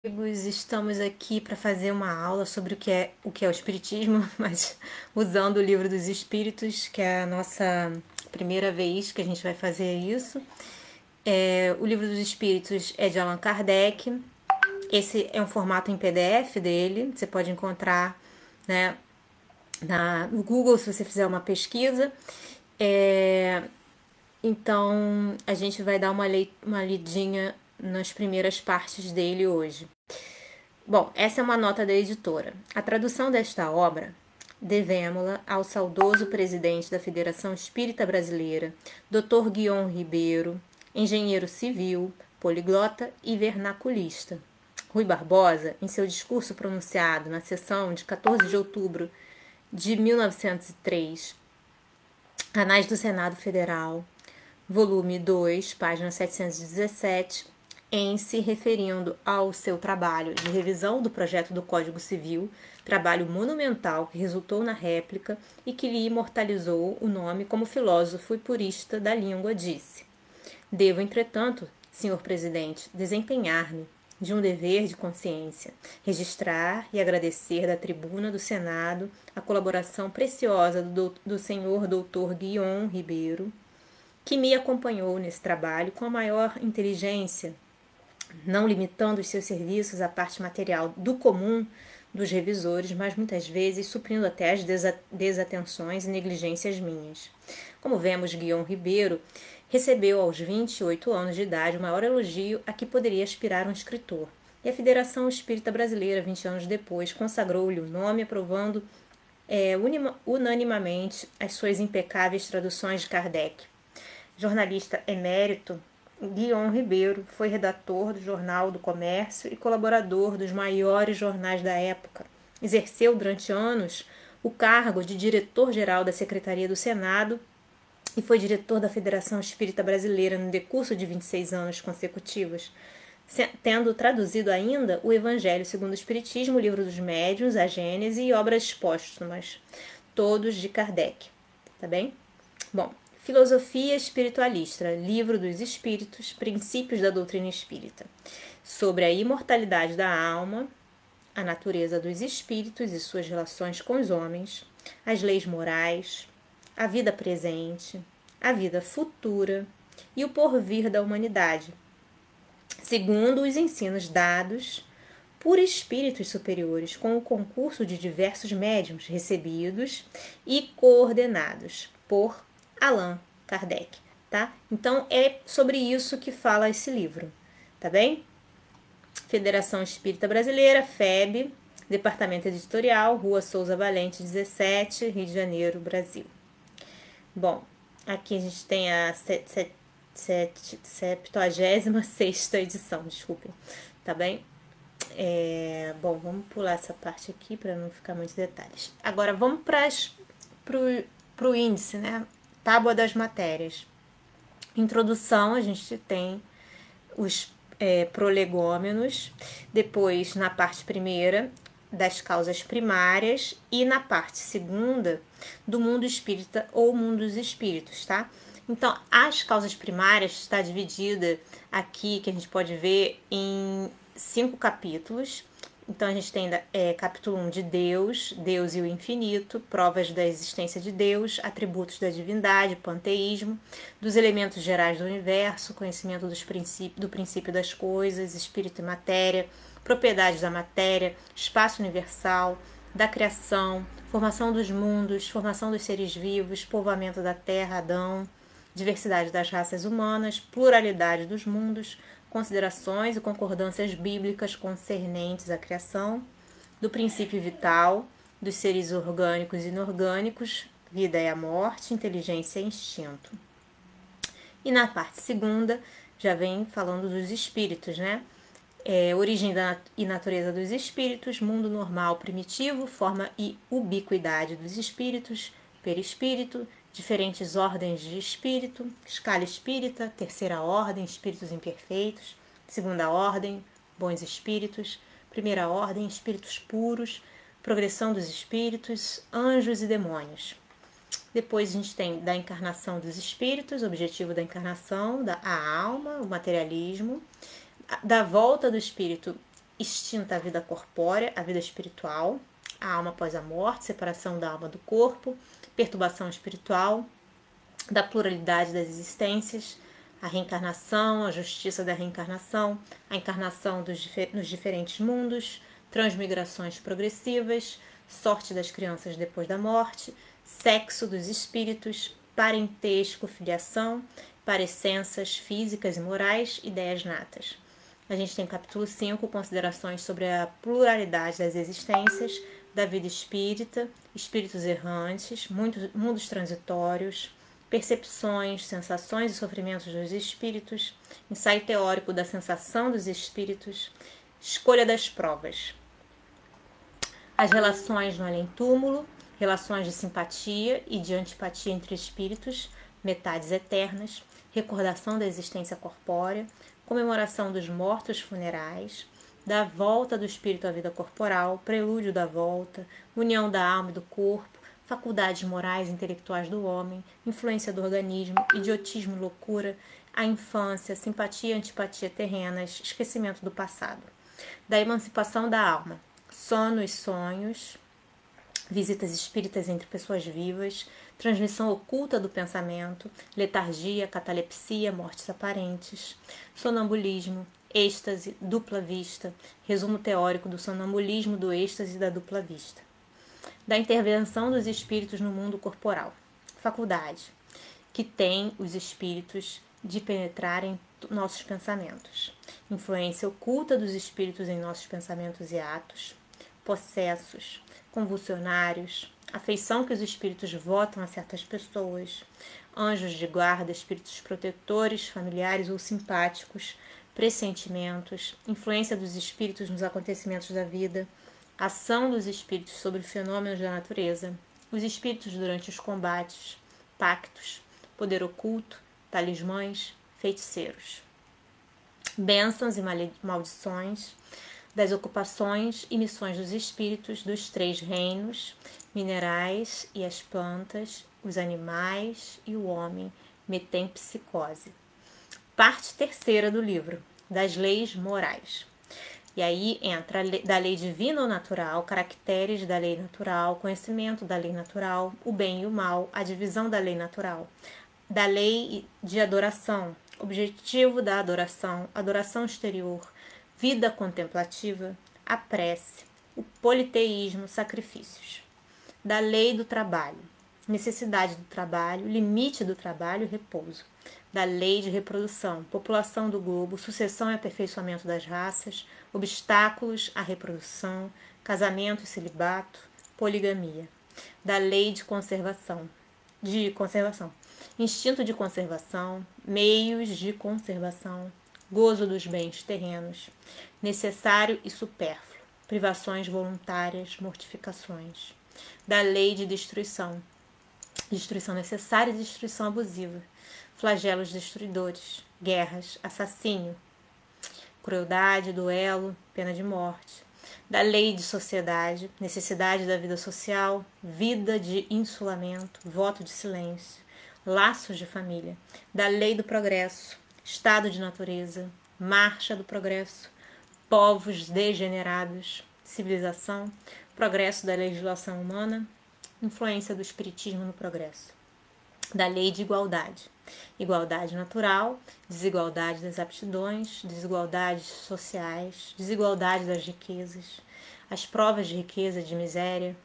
Amigos, estamos aqui para fazer uma aula sobre o que é o Espiritismo, mas usando o Livro dos Espíritos, que é a nossa primeira vez que a gente vai fazer isso. O Livro dos Espíritos é de Allan Kardec. Esse é um formato em PDF dele, você pode encontrar, né, no Google se você fizer uma pesquisa. Então, a gente vai dar uma lidinha nas primeiras partes dele hoje. Bom, essa é uma nota da editora. A tradução desta obra devemos-la ao saudoso presidente da Federação Espírita Brasileira, Dr. Guion Ribeiro, engenheiro civil, poliglota e vernaculista. Rui Barbosa, em seu discurso pronunciado na sessão de 14 de outubro de 1903, Anais do Senado Federal, volume 2, página 717, em se referindo ao seu trabalho de revisão do projeto do Código Civil, trabalho monumental que resultou na réplica e que lhe imortalizou o nome como filósofo e purista da língua, disse: devo, entretanto, senhor presidente, desempenhar-me de um dever de consciência, registrar e agradecer da tribuna do Senado a colaboração preciosa do senhor doutor Guion Ribeiro, que me acompanhou nesse trabalho com a maior inteligência, não limitando os seus serviços à parte material do comum dos revisores, mas muitas vezes suprindo até as desatenções e negligências minhas. Como vemos, Guion Ribeiro recebeu aos 28 anos de idade o maior elogio a que poderia aspirar um escritor, e a Federação Espírita Brasileira, 20 anos depois, consagrou-lhe o nome, aprovando unanimamente as suas impecáveis traduções de Kardec. Jornalista emérito, Guion Ribeiro foi redator do Jornal do Comércio e colaborador dos maiores jornais da época. Exerceu durante anos o cargo de diretor-geral da Secretaria do Senado e foi diretor da Federação Espírita Brasileira no decurso de 26 anos consecutivos, tendo traduzido ainda o Evangelho segundo o Espiritismo, o Livro dos Médiuns, a Gênese e obras póstumas, todos de Kardec. Tá bem? Bom, Filosofia Espiritualista, Livro dos Espíritos, Princípios da Doutrina Espírita, sobre a imortalidade da alma, a natureza dos espíritos e suas relações com os homens, as leis morais, a vida presente, a vida futura e o porvir da humanidade, segundo os ensinos dados por espíritos superiores, com o concurso de diversos médiuns recebidos e coordenados por Allan Kardec, tá? Então, é sobre isso que fala esse livro, tá bem? Federação Espírita Brasileira, FEB, Departamento Editorial, Rua Souza Valente, 17, Rio de Janeiro, Brasil. Bom, aqui a gente tem a 76ª edição, desculpem, tá bem? Bom, vamos pular essa parte aqui para não ficar muitos detalhes. Agora, vamos para o índice, né? Tábua das matérias. Introdução, a gente tem os prolegômenos, depois na parte primeira das causas primárias e na parte segunda do mundo espírita ou mundo dos espíritos, tá? Então, as causas primárias está dividida aqui, que a gente pode ver, em 5 capítulos. Então, a gente tem capítulo 1 de Deus, Deus e o infinito, provas da existência de Deus, atributos da divindade, panteísmo, dos elementos gerais do universo, conhecimento do princípio das coisas, espírito e matéria, propriedades da matéria, espaço universal, da criação, formação dos mundos, formação dos seres vivos, povoamento da terra, Adão, diversidade das raças humanas, pluralidade dos mundos, considerações e concordâncias bíblicas concernentes à criação, do princípio vital, dos seres orgânicos e inorgânicos, vida e a morte, inteligência e instinto. E na parte segunda, já vem falando dos espíritos, né? Origem e natureza dos espíritos, mundo normal primitivo, forma e ubiquidade dos espíritos, perispírito, diferentes ordens de espírito, escala espírita, terceira ordem, espíritos imperfeitos, segunda ordem, bons espíritos, primeira ordem, espíritos puros, progressão dos espíritos, anjos e demônios. Depois a gente tem da encarnação dos espíritos, objetivo da encarnação, a alma, o materialismo, da volta do espírito extinta a vida corpórea, a vida espiritual, a alma após a morte, separação da alma do corpo, perturbação espiritual, da pluralidade das existências, a reencarnação, a justiça da reencarnação, a encarnação nos diferentes mundos, transmigrações progressivas, sorte das crianças depois da morte, sexo dos espíritos, parentesco, filiação, parecenças físicas e morais, ideias natas. A gente tem o capítulo 5, considerações sobre a pluralidade das existências, da vida espírita, espíritos errantes, mundos transitórios, percepções, sensações e sofrimentos dos espíritos, ensaio teórico da sensação dos espíritos, escolha das provas. As relações no além-túmulo, relações de simpatia e de antipatia entre espíritos, metades eternas, recordação da existência corpórea, comemoração dos mortos funerais, da volta do espírito à vida corporal, prelúdio da volta, união da alma e do corpo, faculdades morais e intelectuais do homem, influência do organismo, idiotismo e loucura, a infância, simpatia e antipatia terrenas, esquecimento do passado. Da emancipação da alma, sono e sonhos, visitas espíritas entre pessoas vivas, transmissão oculta do pensamento, letargia, catalepsia, mortes aparentes, sonambulismo, êxtase, dupla vista, resumo teórico do sonambulismo, do êxtase e da dupla vista. Da intervenção dos espíritos no mundo corporal, faculdade, que tem os espíritos de penetrar em nossos pensamentos, influência oculta dos espíritos em nossos pensamentos e atos, possessos, convulsionários, afeição que os espíritos votam a certas pessoas, anjos de guarda, espíritos protetores, familiares ou simpáticos, pressentimentos, influência dos espíritos nos acontecimentos da vida, ação dos espíritos sobre fenômenos da natureza, os espíritos durante os combates, pactos, poder oculto, talismãs, feiticeiros, bênçãos e maldições, das ocupações e missões dos espíritos dos 3 reinos, minerais e as plantas, os animais e o homem, metempsicose. Parte 3ª do livro, das leis morais. E aí entra da lei divina ou natural, caracteres da lei natural, conhecimento da lei natural, o bem e o mal, a divisão da lei natural, da lei de adoração, objetivo da adoração, adoração exterior, vida contemplativa, a prece, o politeísmo, sacrifícios. Da lei do trabalho, necessidade do trabalho, limite do trabalho, repouso. Da lei de reprodução, população do globo, sucessão e aperfeiçoamento das raças, obstáculos à reprodução, casamento e celibato, poligamia. Da lei de conservação, instinto de conservação, meios de conservação, gozo dos bens terrenos, necessário e supérfluo, privações voluntárias, mortificações. Da lei de destruição necessária e destruição abusiva, flagelos destruidores, guerras, assassínio, crueldade, duelo, pena de morte. Da lei de sociedade, necessidade da vida social, vida de insulamento, voto de silêncio, laços de família. Da lei do progresso, estado de natureza, marcha do progresso, povos degenerados, civilização, progresso da legislação humana, influência do espiritismo no progresso. Da lei de igualdade, igualdade natural, desigualdade das aptidões, desigualdades sociais, desigualdade das riquezas, as provas de riqueza e de miséria,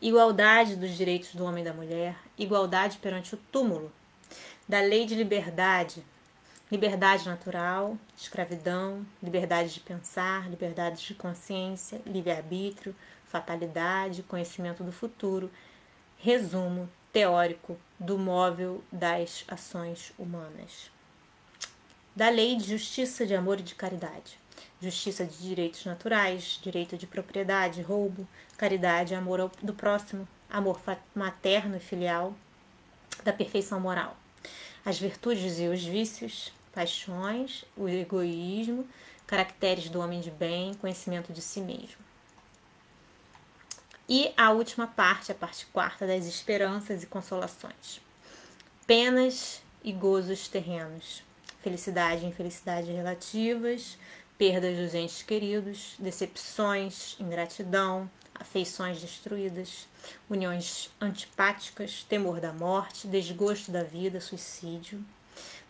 igualdade dos direitos do homem e da mulher, igualdade perante o túmulo. Da lei de liberdade, liberdade natural, escravidão, liberdade de pensar, liberdade de consciência, livre-arbítrio, fatalidade, conhecimento do futuro, resumo teórico do móvel das ações humanas. Da lei de justiça, de amor e de caridade. Justiça de direitos naturais, direito de propriedade, roubo, caridade, amor do próximo, amor materno e filial, da perfeição moral. As virtudes e os vícios, paixões, o egoísmo, caracteres do homem de bem, conhecimento de si mesmo. E a última parte, a parte 4ª, das esperanças e consolações. Penas e gozos terrenos, felicidade e infelicidade relativas, perdas dos entes queridos, decepções, ingratidão, afeições destruídas, uniões antipáticas, temor da morte, desgosto da vida, suicídio,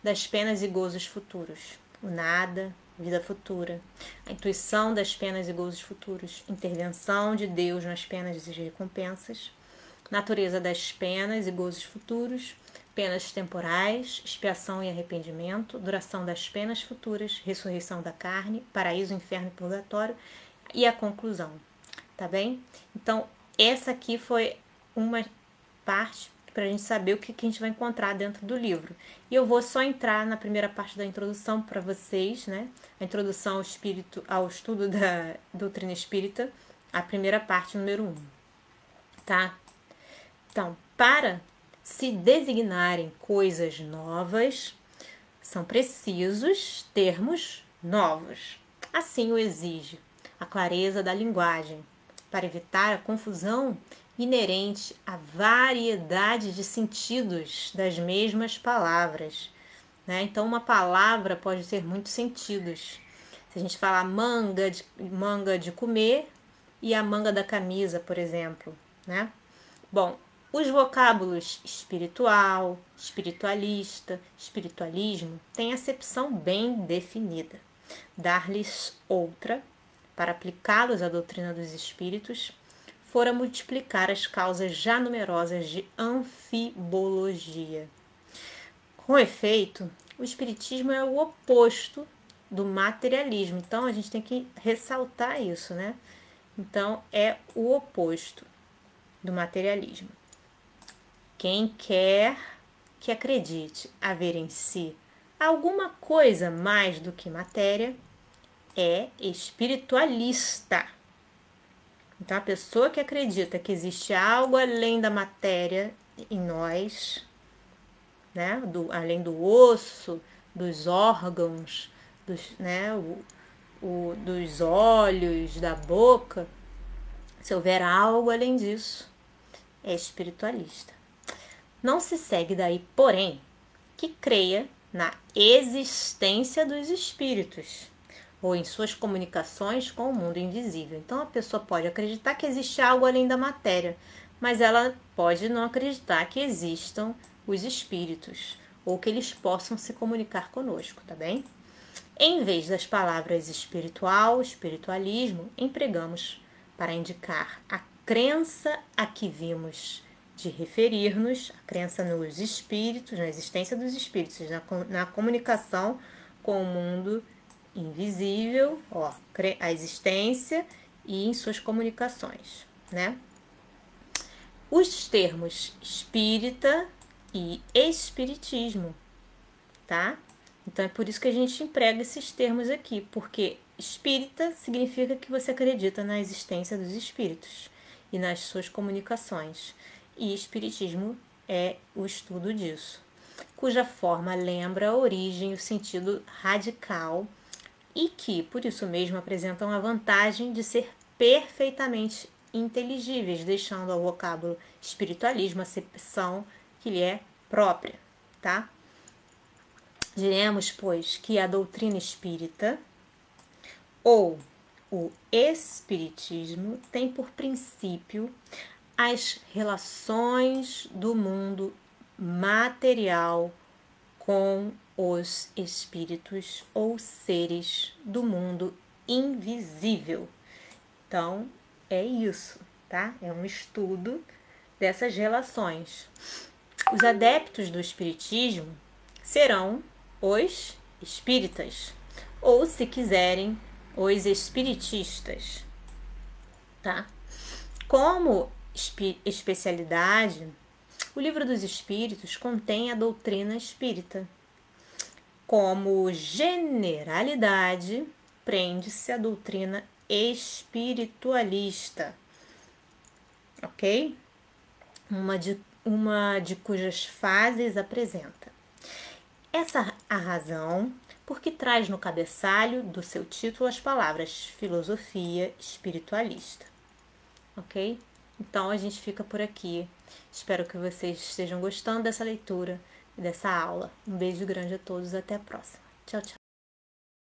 das penas e gozos futuros, o nada, vida futura, a intuição das penas e gozos futuros, intervenção de Deus nas penas e recompensas, natureza das penas e gozos futuros, penas temporais, expiação e arrependimento, duração das penas futuras, ressurreição da carne, paraíso, inferno e purgatório e a conclusão, tá bem? Então, essa aqui foi uma parte para a gente saber o que a gente vai encontrar dentro do livro. E eu vou só entrar na primeira parte da introdução para vocês, né? A introdução ao estudo da doutrina espírita, a primeira parte, número 1, tá? Então, para se designarem coisas novas, são precisos termos novos. Assim o exige a clareza da linguagem, para evitar a confusão inerente à variedade de sentidos das mesmas palavras, né? Então, uma palavra pode ter muitos sentidos. Se a gente falar manga de comer e a manga da camisa, por exemplo, né? Bom, os vocábulos espiritual, espiritualista, espiritualismo têm acepção bem definida. Dar-lhes outra, para aplicá-los à doutrina dos espíritos, fora multiplicar as causas já numerosas de anfibologia. Com efeito, o espiritismo é o oposto do materialismo. Então, a gente tem que ressaltar isso, né? Então, é o oposto do materialismo. Quem quer que acredite haver em si alguma coisa mais do que matéria é espiritualista. Então, a pessoa que acredita que existe algo além da matéria em nós, né? Além do osso, dos órgãos, dos olhos, da boca, se houver algo além disso, é espiritualista. Não se segue daí, porém, que creia na existência dos espíritos ou em suas comunicações com o mundo invisível. Então, a pessoa pode acreditar que existe algo além da matéria, mas ela pode não acreditar que existam os espíritos ou que eles possam se comunicar conosco, tá bem? Em vez das palavras espiritual, espiritualismo, empregamos para indicar a crença a que vimos de referir-nos, a crença nos espíritos, na existência dos espíritos, na comunicação com o mundo invisível, a existência e em suas comunicações, né? Os termos espírita e espiritismo, tá? Então é por isso que a gente emprega esses termos aqui, porque espírita significa que você acredita na existência dos espíritos e nas suas comunicações. E espiritismo é o estudo disso, cuja forma lembra a origem e o sentido radical e que, por isso mesmo, apresentam a vantagem de ser perfeitamente inteligíveis, deixando ao vocábulo espiritualismo a acepção que lhe é própria, tá? Diremos, pois, que a doutrina espírita ou o espiritismo tem por princípio as relações do mundo material com os espíritos ou seres do mundo invisível. Então, é isso, tá? É um estudo dessas relações. Os adeptos do espiritismo serão os espíritas, ou, se quiserem, os espiritistas, tá? Como especialidade, o Livro dos Espíritos contém a doutrina espírita. Como generalidade, prende-se a doutrina espiritualista, ok? Uma de cujas fases apresenta. Essa é a razão porque traz no cabeçalho do seu título as palavras filosofia espiritualista, ok? Então, a gente fica por aqui. Espero que vocês estejam gostando dessa leitura e dessa aula. Um beijo grande a todos. Até a próxima. Tchau, tchau.